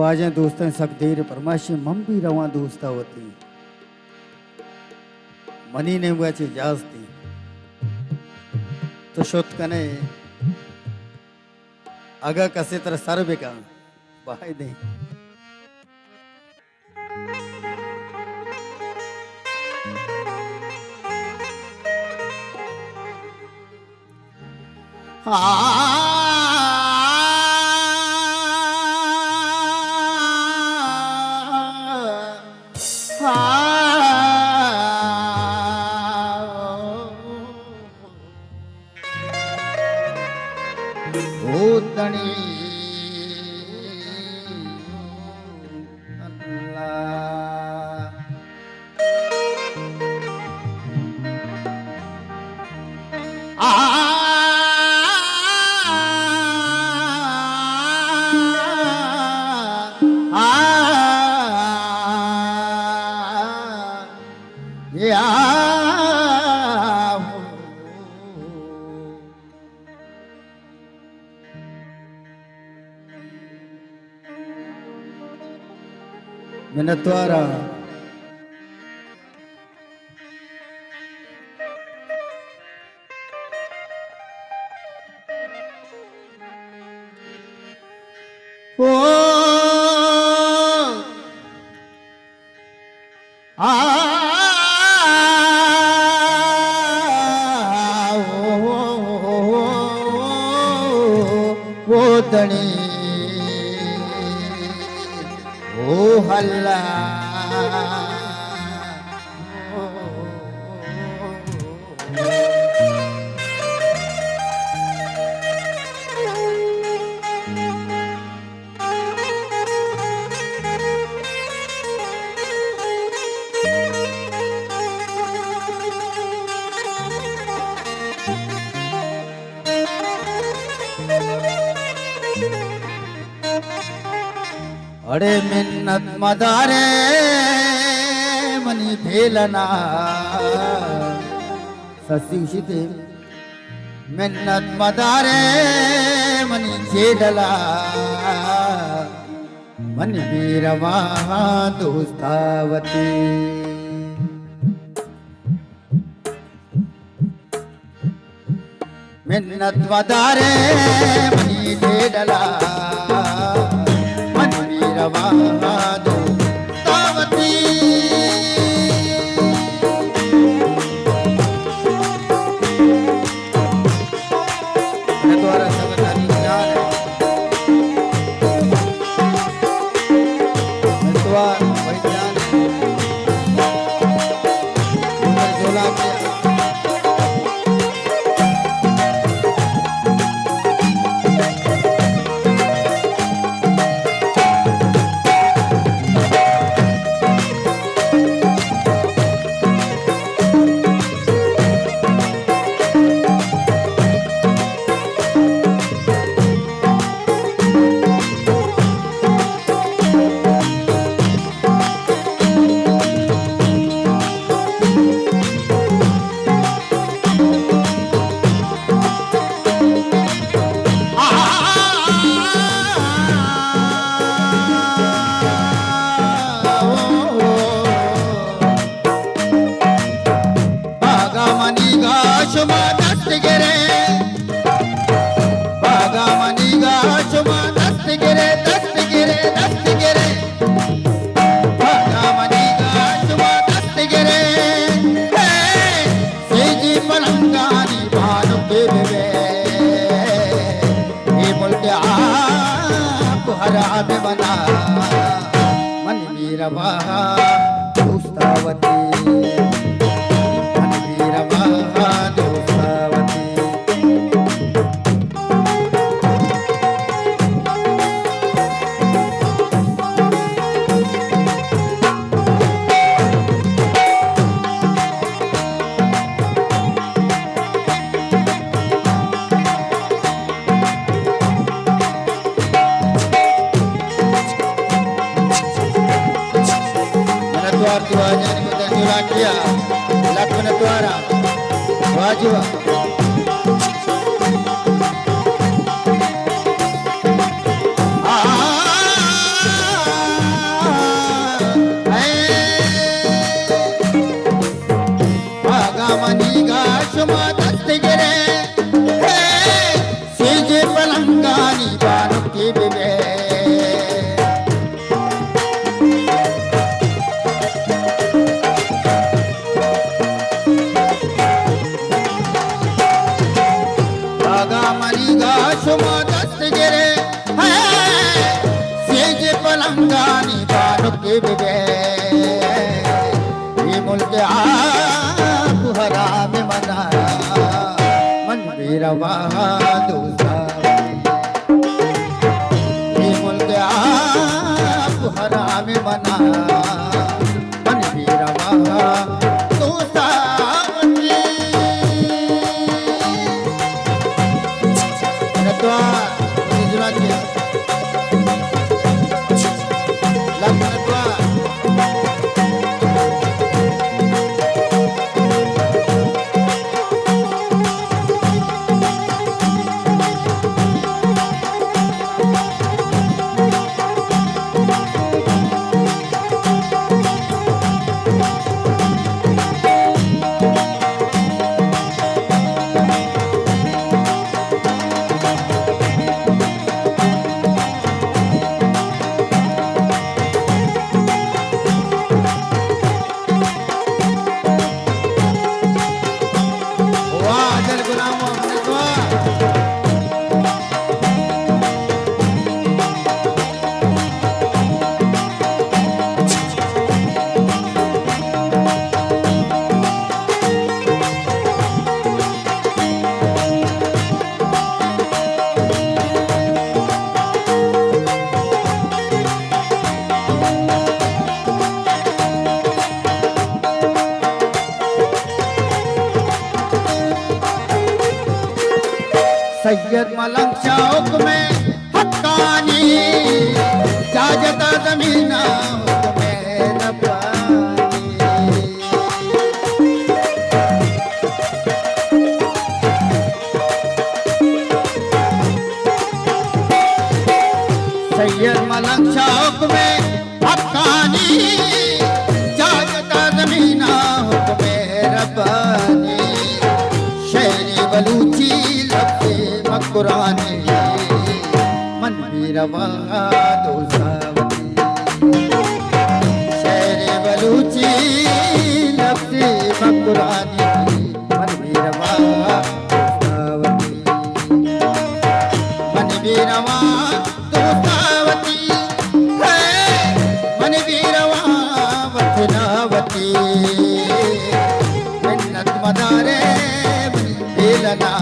वाजे दोस्तें सकदेर परमाशी मम भी रवा दोस्ता होती मनी ने हुआ ची जास्ती तो शोत कने अगर कसे तरह सर बेका बाय दे भूतनी मिनत्वारा ओ वो दणी ओ हल्ला अरे मिन्नत मदारे मनी भेलना ससिशिते मिन्नत मदारे मनी छेडला मन वीरवा दोस्तावती मिन्नत मदारे मनी छेडला रवादो तावती द्वारा सबतानी जान द्वार परिजान जोला बना मन वीरवा दोस्तावती मन वीरवा दोस्तावती लक्ष्मण द्वारा वाजुआ सुमा दस्तगिरे है सेज पलंगानी बानुके बिबे ये मुल्क आप हराम मनाया मन बीरवा दोसावती ये मुल्क आप हराम मनाया मन बीरवा दोसावती नटवा गुजराती नटवा सैयद मलंग शौक में हक्कानी जाजता जमीना में रब्बानी सैयद मलंग शौक में हक्कानी जाजता जमीना में रब्बानी शेरी बलूची कुरानी मन बीरवा दोसावती शेर बलूची लफ्ज़ी मकुरानी मन बीरवा दोसावती मन बीरवा दोसावती है मन बीरवा वतनावती मिन्नत मदारे बेलना